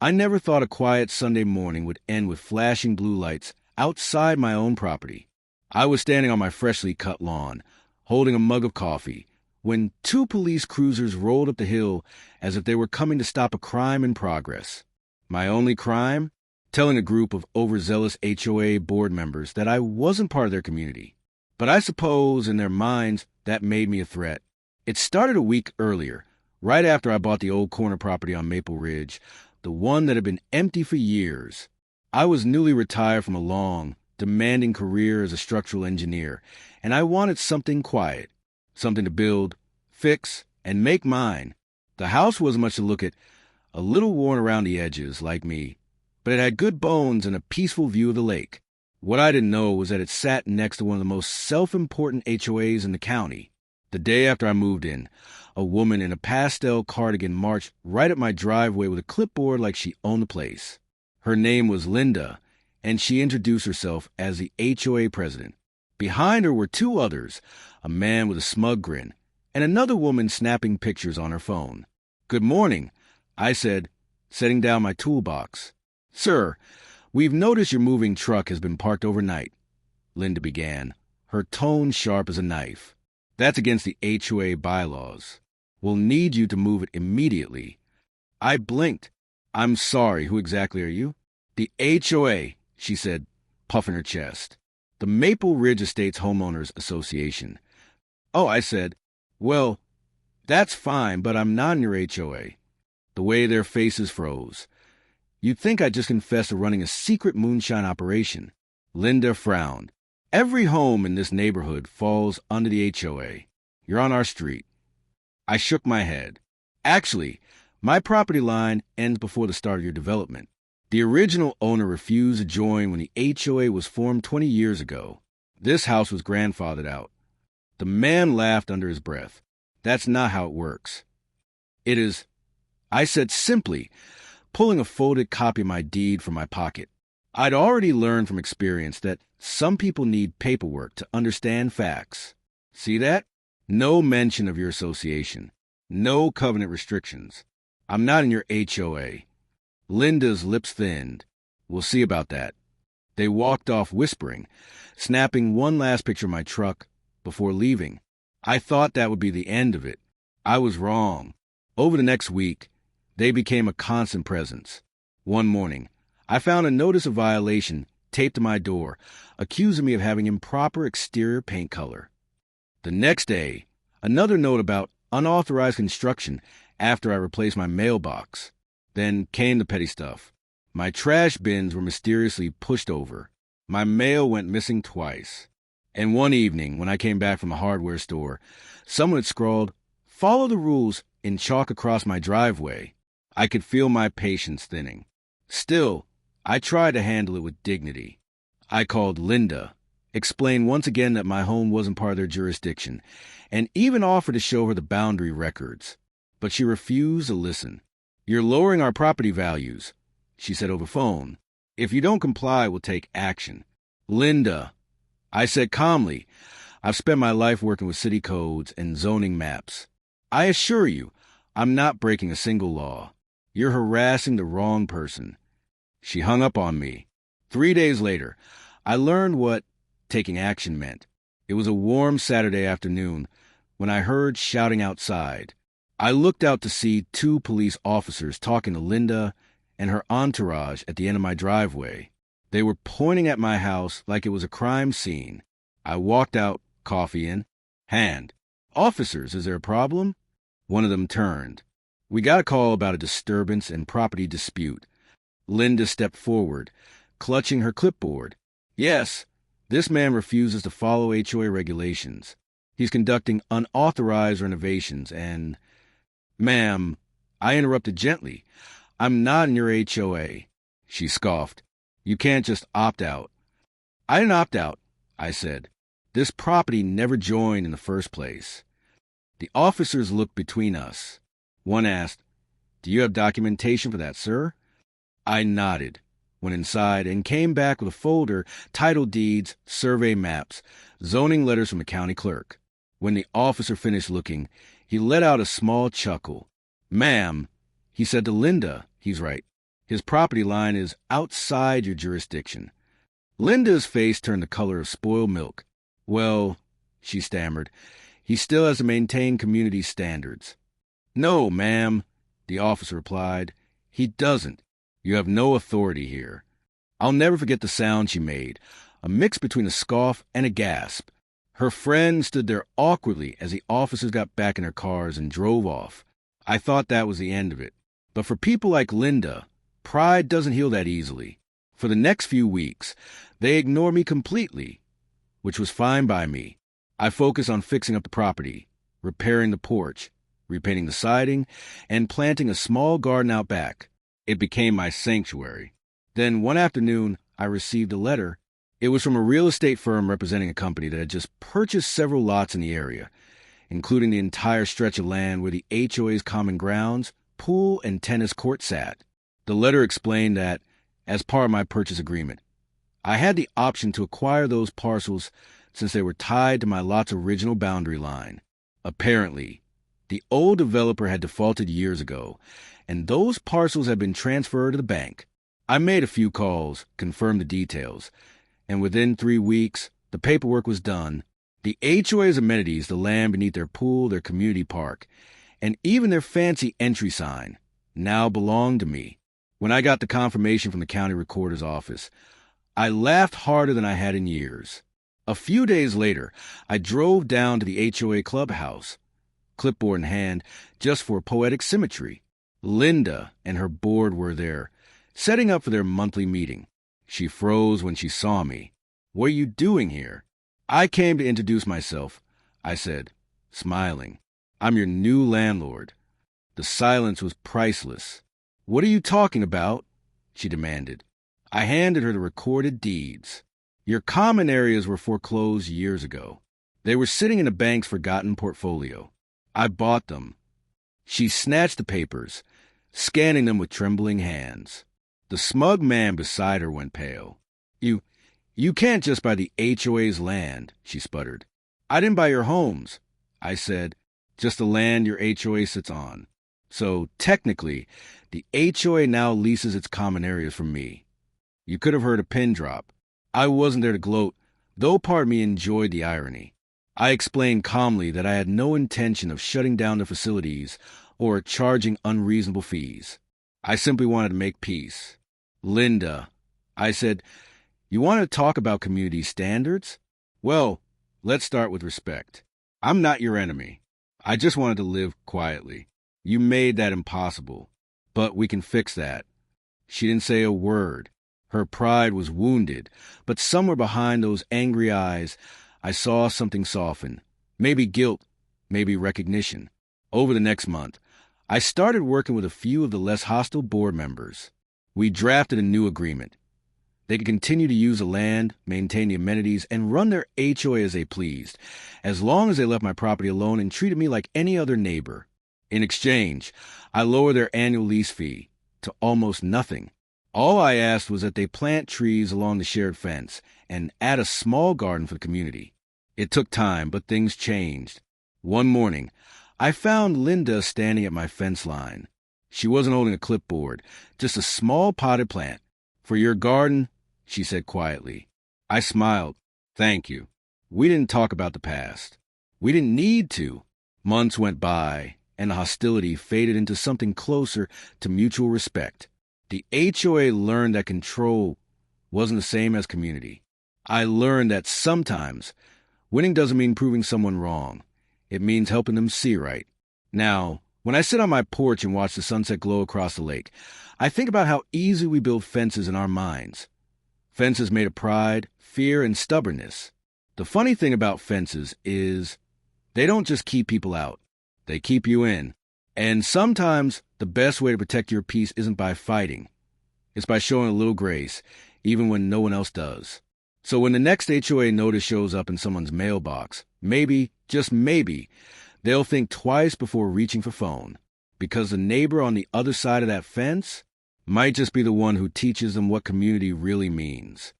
I never thought a quiet Sunday morning would end with flashing blue lights outside my own property. I was standing on my freshly cut lawn, holding a mug of coffee, when two police cruisers rolled up the hill as if they were coming to stop a crime in progress. My only crime? Telling a group of overzealous HOA board members that I wasn't part of their community. But I suppose in their minds that made me a threat. It started a week earlier, right after I bought the old corner property on Maple Ridge, the one that had been empty for years. I was newly retired from a long, demanding career as a structural engineer, and I wanted something quiet, something to build, fix, and make mine. The house wasn't much to look at, a little worn around the edges, like me, but it had good bones and a peaceful view of the lake. What I didn't know was that it sat next to one of the most self-important HOAs in the county. The day after I moved in, a woman in a pastel cardigan marched right up my driveway with a clipboard like she owned the place. Her name was Linda, and she introduced herself as the HOA president. Behind her were two others, a man with a smug grin, and another woman snapping pictures on her phone. "Good morning," I said, setting down my toolbox. "Sir, we've noticed your moving truck has been parked overnight," Linda began, her tone sharp as a knife. "That's against the HOA bylaws. We'll need you to move it immediately." I blinked. "I'm sorry, who exactly are you?" "The HOA," she said, puffing her chest. "The Maple Ridge Estates Homeowners Association." "Oh," I said. "Well, that's fine, but I'm not in your HOA." The way their faces froze. You'd think I just confessed to running a secret moonshine operation. Linda frowned. "Every home in this neighborhood falls under the HOA. You're on our street." I shook my head. "Actually, my property line ends before the start of your development. The original owner refused to join when the HOA was formed 20 years ago. This house was grandfathered out." The man laughed under his breath. "That's not how it works." "It is," I said simply, pulling a folded copy of my deed from my pocket. I'd already learned from experience that some people need paperwork to understand facts. "See that? No mention of your association. No covenant restrictions. I'm not in your HOA." Linda's lips thinned. "We'll see about that." They walked off whispering, snapping one last picture of my truck before leaving. I thought that would be the end of it. I was wrong. Over the next week, they became a constant presence. One morning, I found a notice of violation taped to my door, accusing me of having improper exterior paint color. The next day, another note about unauthorized construction after I replaced my mailbox. Then came the petty stuff. My trash bins were mysteriously pushed over. My mail went missing twice. And one evening, when I came back from the hardware store, someone had scrawled, "Follow the rules," in chalk across my driveway. I could feel my patience thinning. Still, I tried to handle it with dignity. I called Linda, explained once again that my home wasn't part of their jurisdiction, and even offered to show her the boundary records. But she refused to listen. "You're lowering our property values," she said over phone. "If you don't comply, we'll take action." "Linda," I said calmly, "I've spent my life working with city codes and zoning maps. I assure you, I'm not breaking a single law. You're harassing the wrong person." She hung up on me. 3 days later, I learned what taking action meant. It was a warm Saturday afternoon when I heard shouting outside. I looked out to see 2 police officers talking to Linda and her entourage at the end of my driveway. They were pointing at my house like it was a crime scene. I walked out, coffee in hand. "Officers, is there a problem?" One of them turned. "We got a call about a disturbance and property dispute." Linda stepped forward, clutching her clipboard. "Yes, this man refuses to follow HOA regulations. He's conducting unauthorized renovations and—" "Ma'am," I interrupted gently, "I'm not in your HOA." She scoffed. "You can't just opt out." "I didn't opt out," I said. "This property never joined in the first place." The officers looked between us. One asked, "Do you have documentation for that, sir?" I nodded, went inside, and came back with a folder, title deeds, survey maps, zoning letters from the county clerk. When the officer finished looking, he let out a small chuckle. "Ma'am," he said to Linda, "he's right. His property line is outside your jurisdiction. Linda's face turned the color of spoiled milk. Well, she stammered, he still has to maintain community standards. No, ma'am, the officer replied. He doesn't. You have no authority here. I'll never forget the sound she made, a mix between a scoff and a gasp. Her friend stood there awkwardly as the officers got back in their cars and drove off. I thought that was the end of it. But for people like Linda, pride doesn't heal that easily. For the next few weeks, they ignored me completely, which was fine by me. I focused on fixing up the property, repairing the porch, repainting the siding, and planting a small garden out back. It became my sanctuary. Then one afternoon, I received a letter. It was from a real estate firm representing a company that had just purchased several lots in the area, including the entire stretch of land where the HOA's common grounds, pool, and tennis court sat. The letter explained that, as part of my purchase agreement, I had the option to acquire those parcels since they were tied to my lot's original boundary line. Apparently, the old developer had defaulted years ago, and those parcels had been transferred to the bank. I made a few calls, confirmed the details, and within 3 weeks, the paperwork was done. The HOA's amenities, the land beneath their pool, their community park, and even their fancy entry sign, now belonged to me. When I got the confirmation from the county recorder's office, I laughed harder than I had in years. A few days later, I drove down to the HOA clubhouse, clipboard in hand, just for poetic symmetry. Linda and her board were there, setting up for their monthly meeting. She froze when she saw me. "What are you doing here?" "I came to introduce myself," I said, smiling. "I'm your new landlord." The silence was priceless. "What are you talking about?" she demanded. I handed her the recorded deeds. "Your common areas were foreclosed years ago. They were sitting in the bank's forgotten portfolio. I bought them." She snatched the papers, scanning them with trembling hands. The smug man beside her went pale. You can't just buy the HOA's land," she sputtered. "I didn't buy your homes," I said, "just the land your HOA sits on. So, technically, the HOA now leases its common areas from me." You could have heard a pin drop. I wasn't there to gloat, though part of me enjoyed the irony. I explained calmly that I had no intention of shutting down the facilities or charging unreasonable fees. I simply wanted to make peace. "Linda," I said, "you want to talk about community standards? Well, let's start with respect. I'm not your enemy. I just wanted to live quietly. You made that impossible, but we can fix that." She didn't say a word. Her pride was wounded, but somewhere behind those angry eyes, I saw something soften. Maybe guilt, maybe recognition. Over the next month, I started working with a few of the less hostile board members. We drafted a new agreement. They could continue to use the land, maintain the amenities, and run their HOA as they pleased, as long as they left my property alone and treated me like any other neighbor. In exchange, I lowered their annual lease fee to almost nothing. All I asked was that they plant trees along the shared fence and add a small garden for the community. It took time, but things changed. One morning, I found Linda standing at my fence line. She wasn't holding a clipboard, just a small potted plant. "For your garden," she said quietly. I smiled. "Thank you." We didn't talk about the past. We didn't need to. Months went by, and the hostility faded into something closer to mutual respect. The HOA learned that control wasn't the same as community. I learned that sometimes winning doesn't mean proving someone wrong. It means helping them see right. Now, when I sit on my porch and watch the sunset glow across the lake, I think about how easy we build fences in our minds. Fences made of pride, fear, and stubbornness. The funny thing about fences is they don't just keep people out. They keep you in. And sometimes the best way to protect your peace isn't by fighting. It's by showing a little grace, even when no one else does. So when the next HOA notice shows up in someone's mailbox, maybe, just maybe, they'll think twice before reaching for phone. Because the neighbor on the other side of that fence might just be the one who teaches them what community really means.